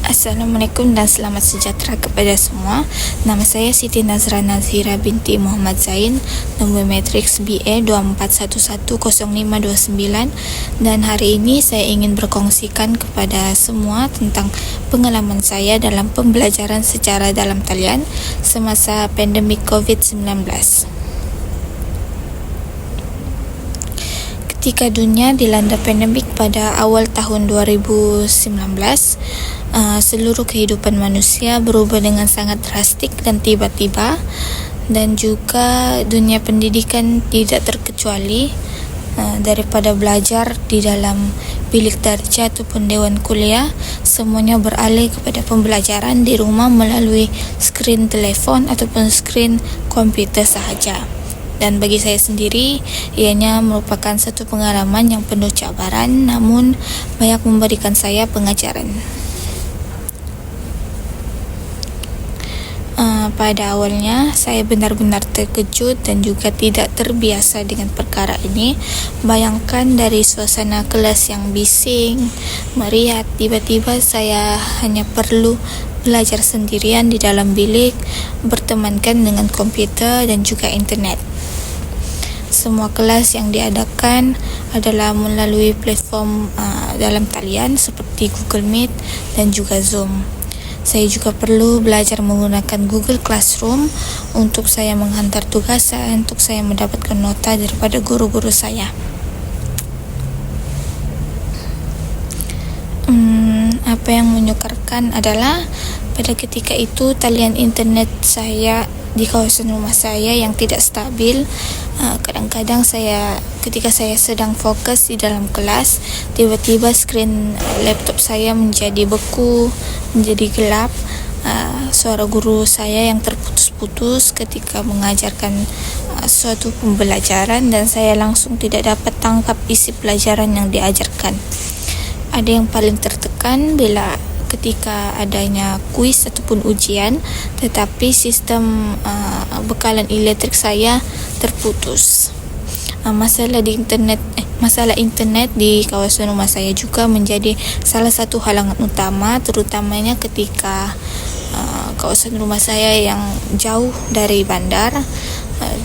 Assalamualaikum dan selamat sejahtera kepada semua. Nama saya Siti Nazra Nazhira binti Muhammad Zain, nombor matriks BA 24110529, dan hari ini saya ingin berkongsikan kepada semua tentang pengalaman saya dalam pembelajaran secara dalam talian semasa pandemik COVID-19. Ketika dunia dilanda pandemik pada awal tahun 2019, seluruh kehidupan manusia berubah dengan sangat drastik dan tiba-tiba, dan juga dunia pendidikan tidak terkecuali. Daripada belajar di dalam bilik darjah ataupun dewan kuliah, semuanya beralih kepada pembelajaran di rumah melalui skrin telefon ataupun skrin komputer sahaja. Dan bagi saya sendiri, ianya merupakan satu pengalaman yang penuh cabaran, namun banyak memberikan saya pengajaran. Pada awalnya, saya benar-benar terkejut dan juga tidak terbiasa dengan perkara ini. Bayangkan dari suasana kelas yang bising, meriah, tiba-tiba saya hanya perlu belajar sendirian di dalam bilik, bertemankan dengan komputer dan juga internet. Semua kelas yang diadakan adalah melalui platform dalam talian seperti Google Meet dan juga Zoom. Saya juga perlu belajar menggunakan Google Classroom untuk saya menghantar tugasan, untuk saya mendapatkan nota daripada guru-guru saya. Apa yang menyukarkan adalah pada ketika itu talian internet saya di kawasan rumah saya yang tidak stabil. Kadang-kadang ketika saya sedang fokus di dalam kelas, tiba-tiba skrin laptop saya menjadi beku, menjadi gelap. Suara guru saya yang terputus-putus ketika mengajarkan suatu pembelajaran, dan saya langsung tidak dapat tangkap isi pelajaran yang diajarkan. Ada yang paling tertekan bila ketika adanya kuis ataupun ujian, tetapi sistem bekalan elektrik saya terputus. Masalah internet di kawasan rumah saya juga menjadi salah satu halangan utama, terutamanya ketika kawasan rumah saya yang jauh dari bandar,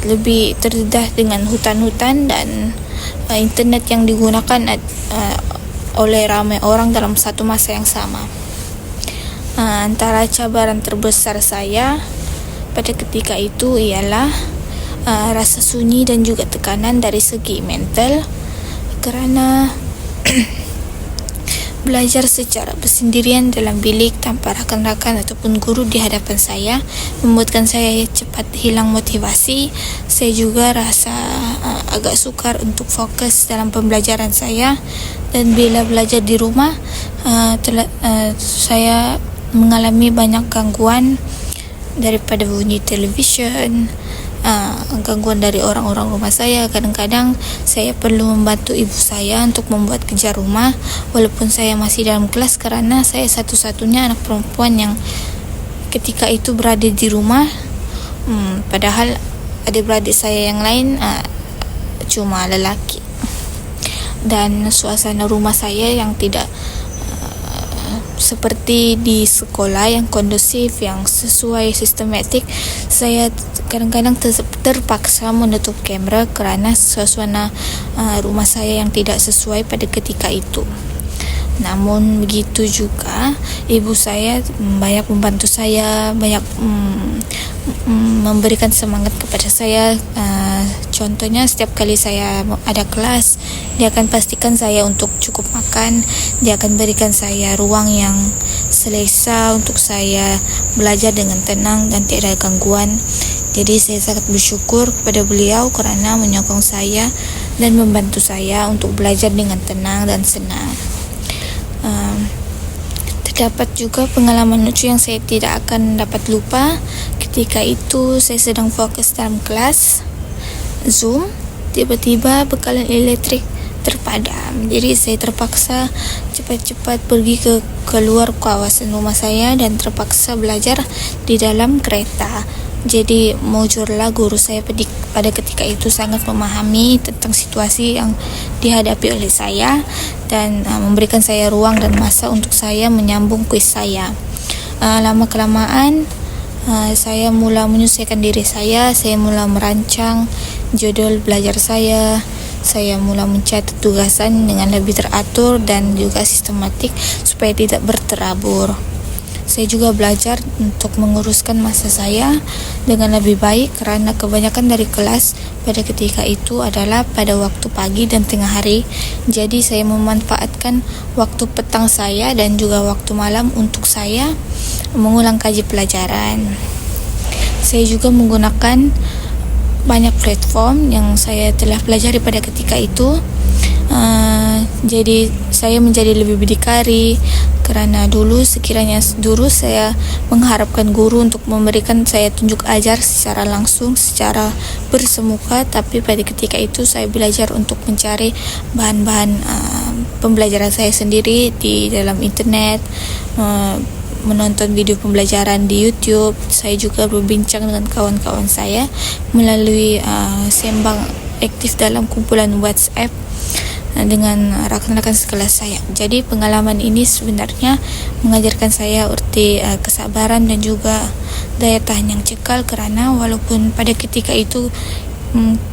lebih terdedah dengan hutan-hutan, dan internet yang digunakan oleh ramai orang dalam satu masa yang sama. Antara cabaran terbesar saya pada ketika itu ialah rasa sunyi dan juga tekanan dari segi mental, kerana belajar secara bersendirian dalam bilik tanpa rakan-rakan ataupun guru di hadapan saya membuatkan saya cepat hilang motivasi. Saya juga rasa agak sukar untuk fokus dalam pembelajaran saya, dan bila belajar di rumah saya mengalami banyak gangguan daripada bunyi televisyen, gangguan dari orang-orang rumah saya. Kadang-kadang saya perlu membantu ibu saya untuk membuat kerja rumah walaupun saya masih dalam kelas, kerana saya satu-satunya anak perempuan yang ketika itu berada di rumah, padahal adik-beradik saya yang lain cuma lelaki. Dan suasana rumah saya yang tidak seperti di sekolah yang kondusif, yang sesuai sistematik, saya kadang-kadang terpaksa menutup kamera kerana suasana rumah saya yang tidak sesuai pada ketika itu. Namun begitu juga ibu saya banyak membantu saya, banyak memberikan semangat kepada saya. Contohnya setiap kali saya ada kelas, dia akan pastikan saya untuk cukup makan, dia akan berikan saya ruang yang selesa untuk saya belajar dengan tenang dan tidak ada gangguan. Jadi saya sangat bersyukur kepada beliau kerana menyokong saya dan membantu saya untuk belajar dengan tenang dan senang. Terdapat juga pengalaman lucu yang saya tidak akan dapat lupa. Ketika itu saya sedang fokus dalam kelas Zoom, tiba-tiba bekalan elektrik terpadam. Jadi saya terpaksa cepat-cepat pergi keluar kawasan rumah saya dan terpaksa belajar di dalam kereta. Jadi mujurlah guru saya pada ketika itu sangat memahami tentang situasi yang dihadapi oleh saya dan memberikan saya ruang dan masa untuk saya menyambung kuis saya. Lama kelamaan saya mula menyesuaikan diri saya mula merancang judul belajar saya mula mencatat tugasan dengan lebih teratur dan juga sistematik supaya tidak berterabur. Saya juga belajar untuk menguruskan masa saya dengan lebih baik karena kebanyakan dari kelas pada ketika itu adalah pada waktu pagi dan tengah hari. Jadi saya memanfaatkan waktu petang saya dan juga waktu malam untuk saya mengulang kaji pelajaran. Saya juga menggunakan banyak platform yang saya telah pelajari pada ketika itu. Jadi saya menjadi lebih berdikari karena dulu saya mengharapkan guru untuk memberikan saya tunjuk ajar secara langsung, secara bersemuka, tapi pada ketika itu saya belajar untuk mencari bahan-bahan pembelajaran saya sendiri di dalam internet, menonton video pembelajaran di YouTube. Saya juga berbincang dengan kawan-kawan saya melalui sembang aktif dalam kumpulan WhatsApp dengan rakan-rakan sekelas saya. Jadi pengalaman ini sebenarnya mengajarkan saya arti kesabaran dan juga daya tahan yang cekal, karena walaupun pada ketika itu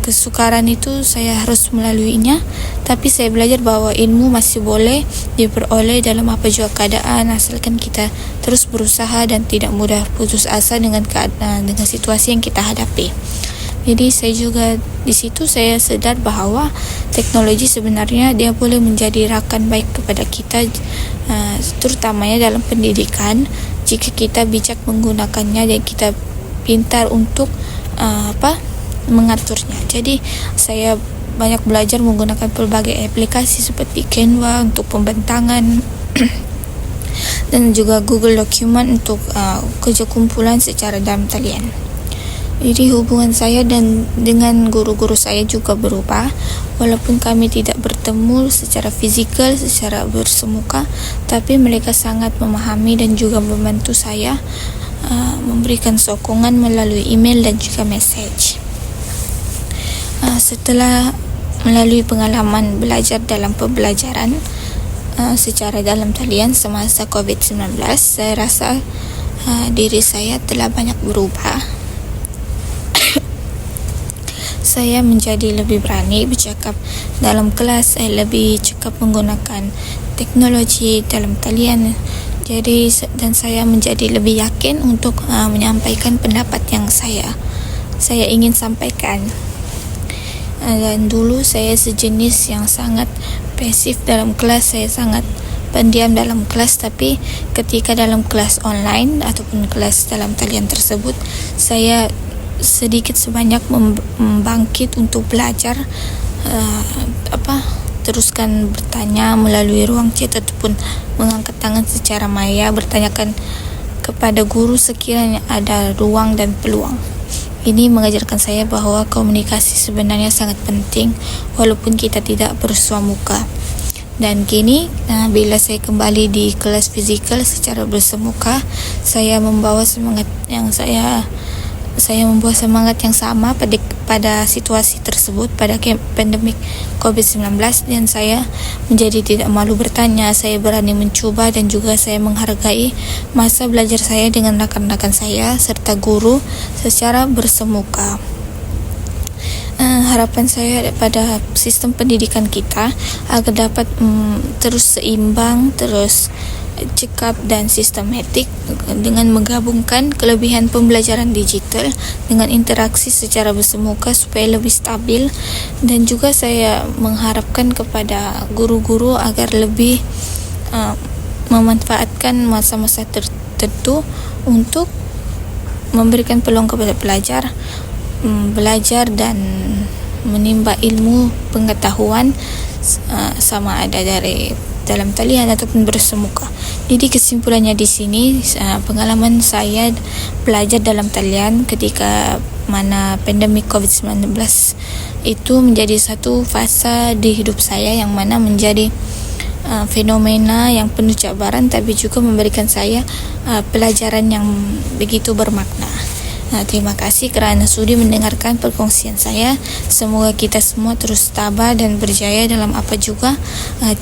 kesukaran itu saya harus melaluinya, tapi saya belajar bahwa ilmu masih boleh diperoleh dalam apa jua keadaan, asalkan kita terus berusaha dan tidak mudah putus asa dengan situasi yang kita hadapi. Jadi saya juga di situ saya sadar bahwa teknologi sebenarnya dia boleh menjadi rakan baik kepada kita, terutamanya dalam pendidikan, jika kita bijak menggunakannya dan kita pintar untuk mengaturnya. Jadi saya banyak belajar menggunakan berbagai aplikasi seperti Canva untuk pembentangan dan juga Google Document untuk kerja kumpulan secara dalam talian. Jadi hubungan saya dengan guru-guru saya juga berubah, walaupun kami tidak bertemu secara fizikal, secara bersemuka, tapi mereka sangat memahami dan juga membantu saya, memberikan sokongan melalui email dan juga message. Setelah melalui pengalaman belajar dalam pembelajaran secara dalam talian semasa COVID-19, saya rasa diri saya telah banyak berubah. Saya menjadi lebih berani bercakap dalam kelas, saya lebih cekap menggunakan teknologi dalam talian. Jadi dan saya menjadi lebih yakin untuk menyampaikan pendapat yang saya ingin sampaikan. Dan dulu saya sejenis yang sangat pasif dalam kelas, saya sangat pendiam dalam kelas, tapi ketika dalam kelas online ataupun kelas dalam talian tersebut, saya sedikit sebanyak membangkit untuk belajar, teruskan bertanya melalui ruang chat ataupun mengangkat tangan secara maya, bertanyakan kepada guru sekiranya ada ruang dan peluang. Ini mengajarkan saya bahwa komunikasi sebenarnya sangat penting walaupun kita tidak bersuamuka. Dan kini bila saya kembali di kelas fizikal secara bersemuka, saya membawa semangat yang sama pada situasi tersebut, pada pandemik COVID-19, dan saya menjadi tidak malu bertanya, saya berani mencoba dan juga saya menghargai masa belajar saya dengan rakan-rakan saya serta guru secara bersemuka. Harapan saya pada sistem pendidikan kita agar dapat terus seimbang, terus cekap dan sistematik dengan menggabungkan kelebihan pembelajaran digital dengan interaksi secara bersemuka supaya lebih stabil, dan juga saya mengharapkan kepada guru-guru agar lebih memanfaatkan masa-masa tertentu untuk memberikan peluang kepada pelajar belajar dan menimba ilmu pengetahuan sama ada dari dalam talian ataupun bersemuka. Jadi kesimpulannya di sini, pengalaman saya belajar dalam talian ketika mana pandemik COVID-19 itu menjadi satu fase di hidup saya yang mana menjadi fenomena yang penuh cabaran, tapi juga memberikan saya pelajaran yang begitu bermakna. Terima kasih kerana sudi mendengarkan perkongsian saya. Semoga kita semua terus tabah dan berjaya dalam apa juga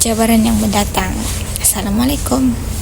cabaran yang mendatang. Assalamualaikum.